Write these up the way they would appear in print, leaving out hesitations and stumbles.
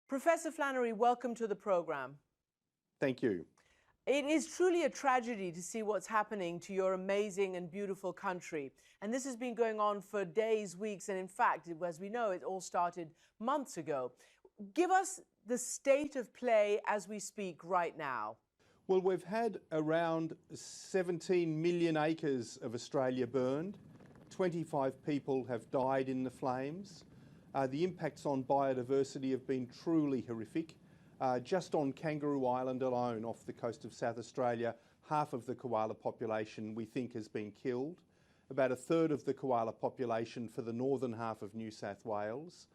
Professor Flannery, welcome to the program. Thank you. It is truly a tragedy to see what's happening to your amazing and beautiful country. And this has been going on for days, weeks, and in fact, as we know, it all started months ago. Give us the state of play as we speak right now. Well, we've had around 17 million acres of Australia burned. 25 people have died in the flames. The impacts on biodiversity have been truly horrific. Just on Kangaroo Island alone, off the coast of South Australia, half of the koala population we think has been killed. About a third of the koala population for the northern half of New South Wales.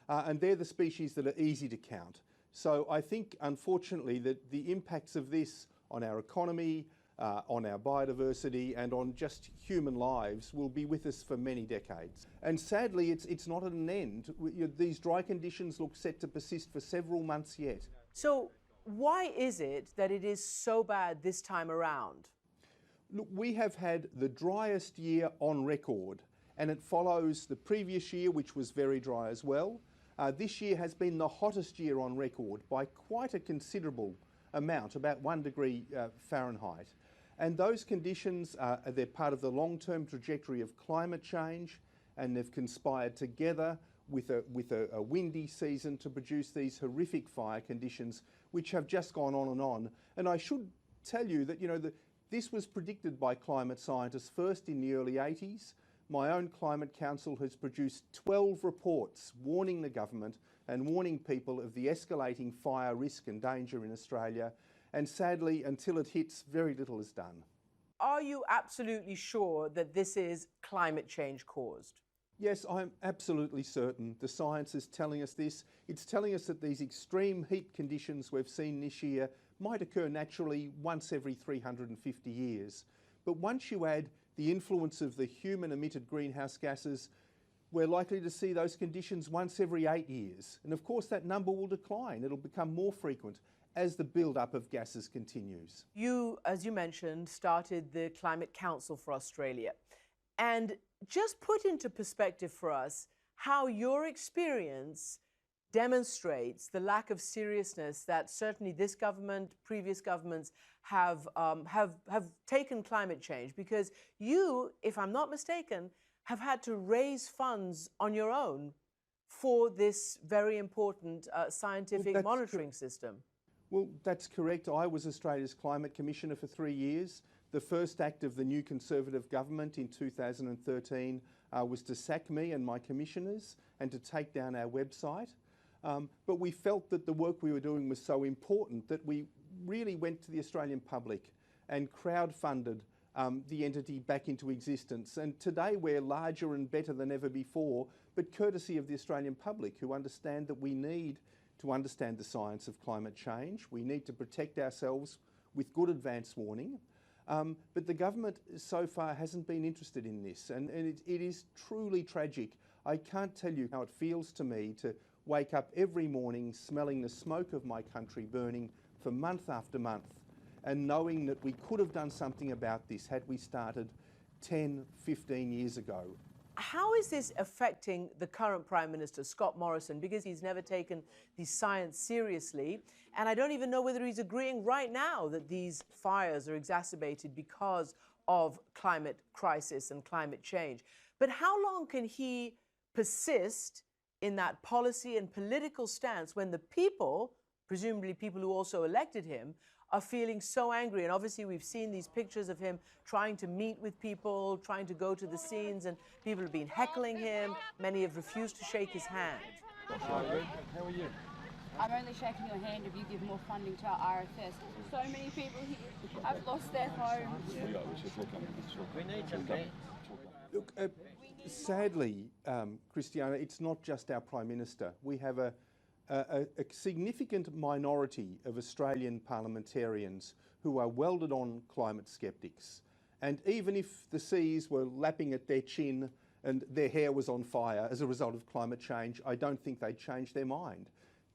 And they're the species that are easy to count. So I think, unfortunately, that the impacts of this on our economy, on our biodiversity and on just human lives will be with us for many decades. And sadly, it's not at an end. These dry conditions look set to persist for several months yet. So why is it that it is so bad this time around? Look, we have had the driest year on record, and it follows the previous year, which was very dry as well. This year has been the hottest year on record by quite a considerable amount, about 1 degree Fahrenheit. And those conditions, they're part of the long-term trajectory of climate change, and they've conspired together with a windy season to produce these horrific fire conditions, which have just gone on and on. And I should tell you that, this was predicted by climate scientists first in the early 80s. My own Climate Council has produced 12 reports warning the government and warning people of the escalating fire risk and danger in Australia. And sadly, until it hits, very little is done. Are you absolutely sure that this is climate change caused? Yes, I'm absolutely certain. The science is telling us this. It's telling us that these extreme heat conditions we've seen this year might occur naturally once every 350 years. But once you add the influence of the human-emitted greenhouse gases, we're likely to see those conditions once every 8 years. And of course, that number will decline. It'll become more frequent as the build-up of gases continues. You, as you mentioned, started the Climate Council for Australia. And just put into perspective for us how your experience demonstrates the lack of seriousness that certainly this government, previous governments have taken climate change. Because you, if I'm not mistaken, have had to raise funds on your own for this very important scientific monitoring system. Well, that's correct. I was Australia's Climate Commissioner for 3 years. The first act of the new Conservative government in 2013 was to sack me and my commissioners and to take down our website. But we felt that the work we were doing was so important that we really went to the Australian public and crowdfunded the entity back into existence. And today we're larger and better than ever before, but courtesy of the Australian public, who understand that we need to understand the science of climate change. We need to protect ourselves with good advance warning. But the government so far hasn't been interested in this, and it is truly tragic. I can't tell you how it feels to me to wake up every morning smelling the smoke of my country burning for month after month, and knowing that we could have done something about this had we started 10, 15 years ago. How is this affecting the current Prime Minister, Scott Morrison? Because he's never taken the science seriously. And I don't even know whether he's agreeing right now that these fires are exacerbated because of climate crisis and climate change. But how long can he persist in that policy and political stance when the people, presumably people who also elected him, are feeling so angry? And obviously we've seen these pictures of him trying to meet with people, trying to go to the scenes, and people have been heckling him. Many have refused to shake his hand. How are you? I'm only shaking your hand if you give more funding to our RFS. So many people here have lost their homes. We need some grants. Look, sadly, Christiana, it's not just our Prime Minister. We have a significant minority of Australian parliamentarians who are welded on climate skeptics. And even if the seas were lapping at their chin and their hair was on fire as a result of climate change, I don't think they'd change their mind.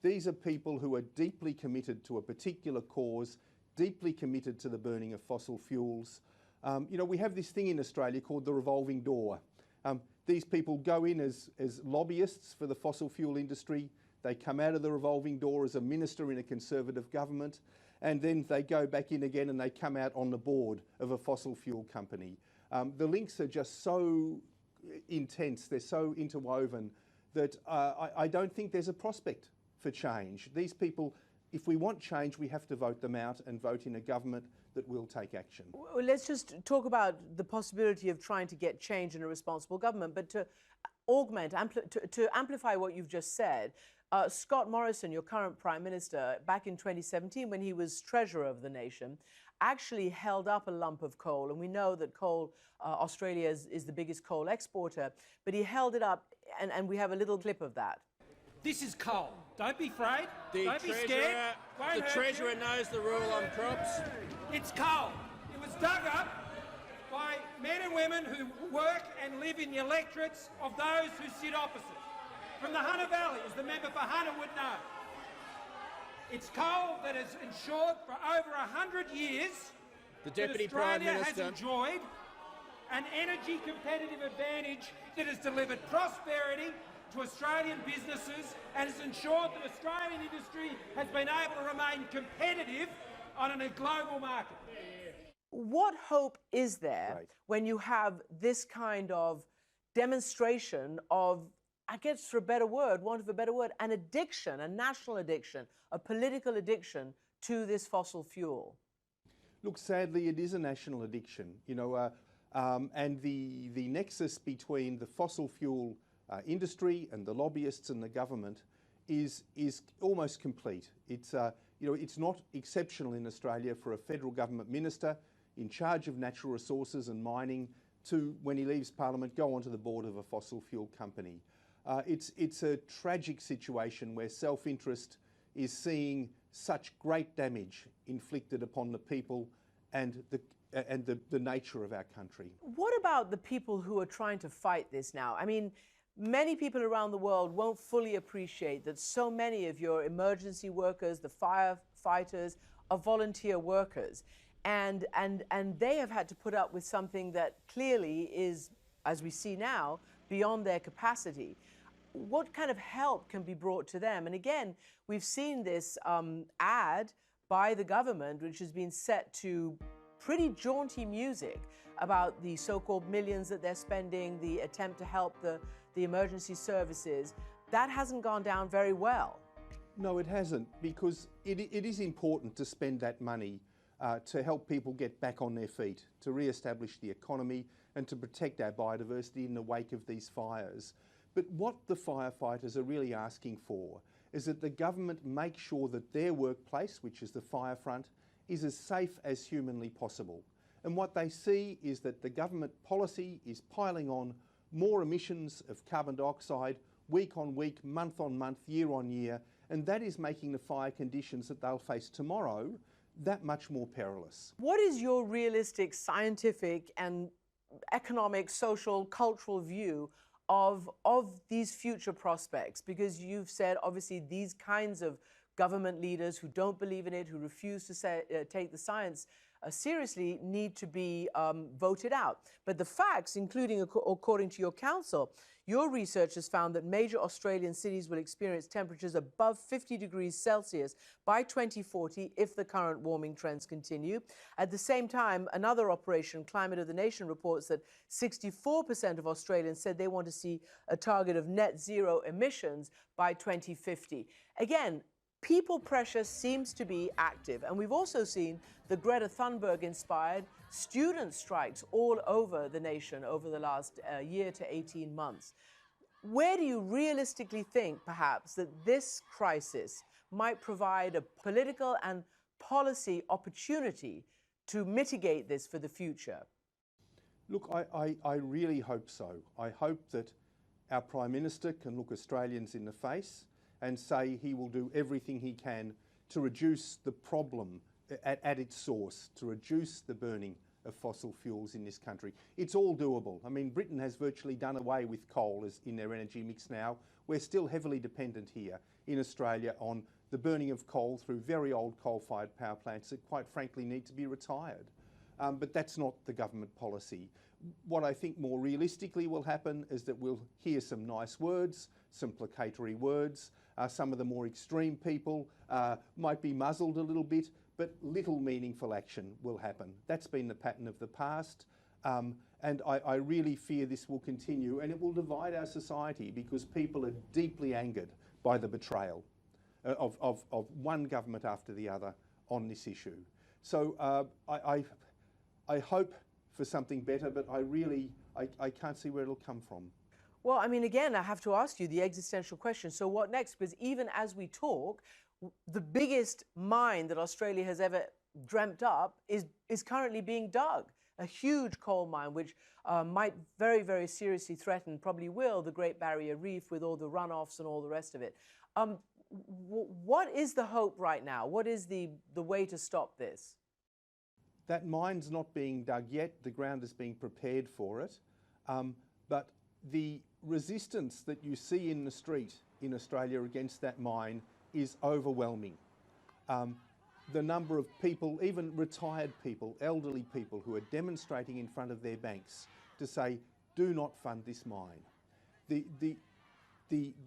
These are people who are deeply committed to a particular cause, deeply committed to the burning of fossil fuels. We have this thing in Australia called the revolving door. These people go in as lobbyists for the fossil fuel industry. they come out of the revolving door as a minister in a Conservative government, and then they go back in again and they come out on the board of a fossil fuel company. The links are just so intense, they're so interwoven that I don't think there's a prospect for change. These people, if we want change, we have to vote them out and vote in a government that will take action. Well, let's just talk about the possibility of trying to get change in a responsible government, but to augment, to amplify what you've just said, Scott Morrison, your current Prime Minister, back in 2017 when he was Treasurer of the nation, actually held up a lump of coal. And we know that coal, Australia is the biggest coal exporter, but he held it up, and we have a little clip of that. This is coal. Don't be afraid. The Don't be scared. the Treasurer knows the rule on crops. It's coal. It was dug up by men and women who work and live in the electorates of those who sit opposite. From the Hunter Valley, as the member for Hunter would know. It's coal that has ensured for over 100 years The Deputy that Australia Prime Minister has enjoyed an energy competitive advantage that has delivered prosperity to Australian businesses and has ensured that Australian industry has been able to remain competitive on a global market. What hope is there when you have this kind of demonstration of, I guess for a better word, want of a better word, an addiction, a national addiction, a political addiction to this fossil fuel? Look, sadly, it is a national addiction, you know, and the nexus between the fossil fuel industry and the lobbyists and the government is almost complete. It's you know, it's not exceptional in Australia for a federal government minister in charge of natural resources and mining to, when he leaves Parliament, go onto the board of a fossil fuel company. It's a tragic situation where self-interest is seeing such great damage inflicted upon the people and the nature of our country. What about the people who are trying to fight this now? I mean, many people around the world won't fully appreciate that so many of your emergency workers, the firefighters, are volunteer workers. And they have had to put up with something that clearly is, as we see now, beyond their capacity. What kind of help can be brought to them? And again, we've seen this ad by the government, which has been set to pretty jaunty music about the so-called millions that they're spending, the attempt to help the emergency services. That hasn't gone down very well. No, it hasn't, because it is important to spend that money to help people get back on their feet, to re-establish the economy and to protect our biodiversity in the wake of these fires. But what the firefighters are really asking for is that the government make sure that their workplace, which is the fire front, is as safe as humanly possible. And what they see is that the government policy is piling on more emissions of carbon dioxide week on week, month on month, year on year, and that is making the fire conditions that they'll face tomorrow that much more perilous. What is your realistic scientific and economic, social, cultural view of these future prospects? Because you've said, obviously, these kinds of government leaders who don't believe in it, who refuse to take the science seriously, need to be voted out. But the facts, including according to your council, your research has found that major Australian cities will experience temperatures above 50 degrees Celsius by 2040 if the current warming trends continue. At the same time, another operation, Climate of the Nation, reports that 64% of Australians said they want to see a target of net zero emissions by 2050. Again, people pressure seems to be active. And we've also seen the Greta Thunberg-inspired student strikes all over the nation over the last year to 18 months. Where do you realistically think, perhaps, that this crisis might provide a political and policy opportunity to mitigate this for the future? Look, I really hope so. I hope that our Prime Minister can look Australians in the face and say he will do everything he can to reduce the problem at its source, to reduce the burning of fossil fuels in this country. It's all doable. I mean, Britain has virtually done away with coal in their energy mix now. We're still heavily dependent here in Australia on the burning of coal through very old coal-fired power plants that quite frankly need to be retired. But that's not the government policy. What I think more realistically will happen is that we'll hear some nice words, some placatory words. Some of the more extreme people might be muzzled a little bit, but little meaningful action will happen. That's been the pattern of the past, and I really fear this will continue, and it will divide our society because people are deeply angered by the betrayal of one government after the other on this issue. So I hope for something better, but I can't see where it'll come from. Well, I mean, again, I have to ask you the existential question. So what next? Because even as we talk, the biggest mine that Australia has ever dreamt up is currently being dug. A huge coal mine, which might very, very seriously threaten, probably will, the Great Barrier Reef with all the runoffs and all the rest of it. What is the hope right now? What is the way to stop this? That mine's not being dug yet. The ground is being prepared for it. But the resistance that you see in the street in Australia against that mine is overwhelming. The number of people, even retired people, elderly people, who are demonstrating in front of their banks to say, do not fund this mine. The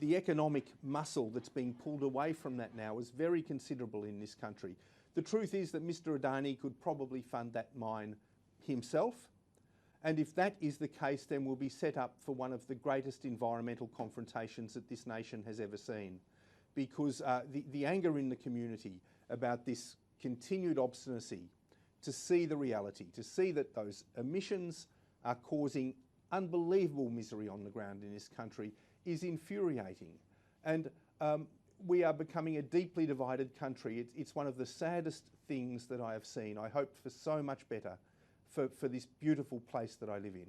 economic muscle that's being pulled away from that now is very considerable in this country. The truth is that Mr. Adani could probably fund that mine himself. And if that is the case, then we'll be set up for one of the greatest environmental confrontations that this nation has ever seen. Because the anger in the community about this continued obstinacy to see the reality, to see that those emissions are causing unbelievable misery on the ground in this country is infuriating. And we are becoming a deeply divided country. It's one of the saddest things that I have seen. I hope for so much better for this beautiful place that I live in.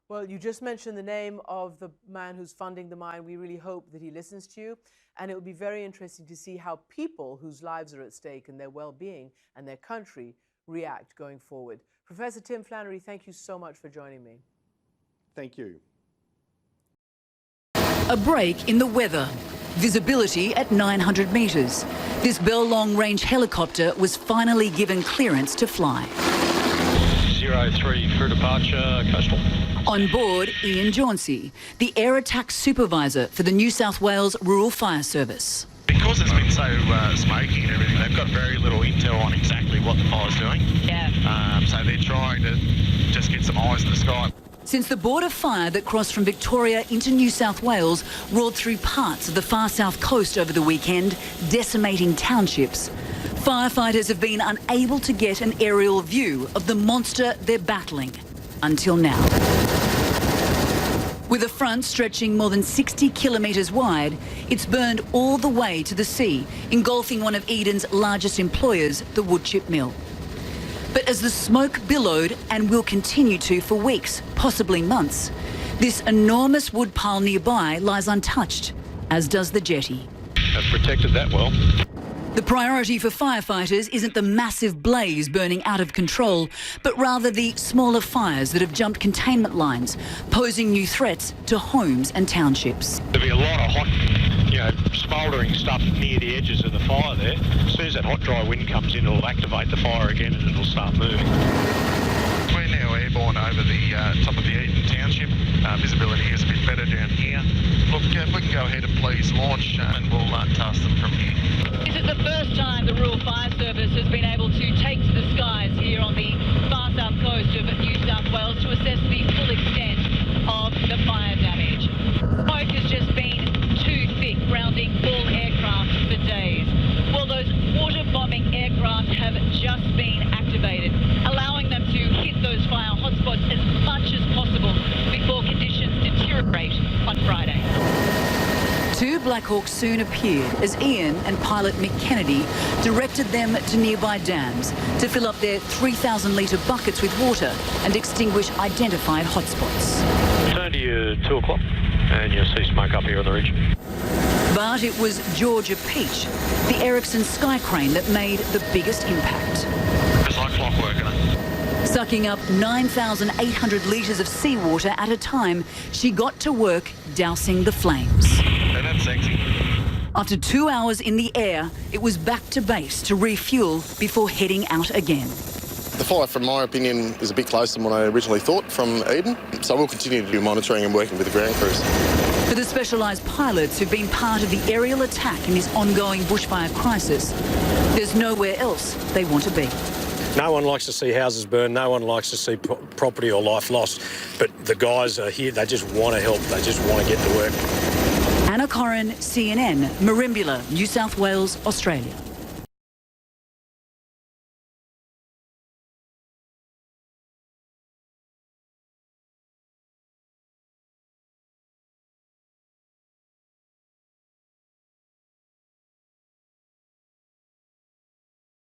Well, you just mentioned the name of the man who's funding the mine. We really hope that he listens to you. And it will be very interesting to see how people whose lives are at stake and their well-being and their country react going forward. Professor Tim Flannery, thank you so much for joining me. Thank you. A break in the weather. Visibility at 900 metres. This Bell Long Range helicopter was finally given clearance to fly. 03 for departure, coastal. On board, Ian Jauncey, the air attack supervisor for the New South Wales Rural Fire Service. Because it's been so smoky and everything, they've got very little intel on exactly what the fire's doing. Yeah. So they're trying to just get some eyes in the sky. Since the border fire that crossed from Victoria into New South Wales roared through parts of the far south coast over the weekend, decimating townships, firefighters have been unable to get an aerial view of the monster they're battling. Until now. With a front stretching more than 60 kilometres wide, it's burned all the way to the sea, engulfing one of Eden's largest employers, the woodchip mill. But as the smoke billowed, and will continue to for weeks, possibly months, this enormous wood pile nearby lies untouched, as does the jetty. Have protected that well. The priority for firefighters isn't the massive blaze burning out of control, but rather the smaller fires that have jumped containment lines, posing new threats to homes and townships. There'll be a lot of hot, smouldering stuff near the edges of the fire there. As soon as that hot, dry wind comes in, it'll activate the fire again and it'll start moving. We're now airborne over the top of the Eden Township. Visibility is a bit better down here. Look, if we can go ahead and please launch and we'll task them from here. This is the first time the Rural Fire Service has been able to take to the skies here on the far south coast of New South Wales to assess the full extent of the fire damage. Smoke has just been too thick, grounding all aircraft for days. Well, those water bombing aircraft have just been activated, allowing them to hit those fire hotspots as much as possible before conditions deteriorate on Friday. Two Black Hawks soon appeared as Ian and pilot Mick Kennedy directed them to nearby dams to fill up their 3,000-litre buckets with water and extinguish identified hotspots. Turn to your 2 o'clock and you'll see smoke up here on the ridge. But it was Georgia Peach, the Ericsson sky crane, that made the biggest impact. It's like clockwork, isn't it? Sucking up 9,800 litres of seawater at a time, she got to work dousing the flames. And that's sexy. After 2 hours in the air, it was back to base to refuel before heading out again. The fire, from my opinion, is a bit closer than what I originally thought from Eden, so we'll continue to do monitoring and working with the ground crews. For the specialised pilots who've been part of the aerial attack in this ongoing bushfire crisis, there's nowhere else they want to be. No one likes to see houses burn, no one likes to see property or life lost, but the guys are here, they just want to help, they just want to get to work. Anna Corrin, CNN, Merimbula, New South Wales, Australia.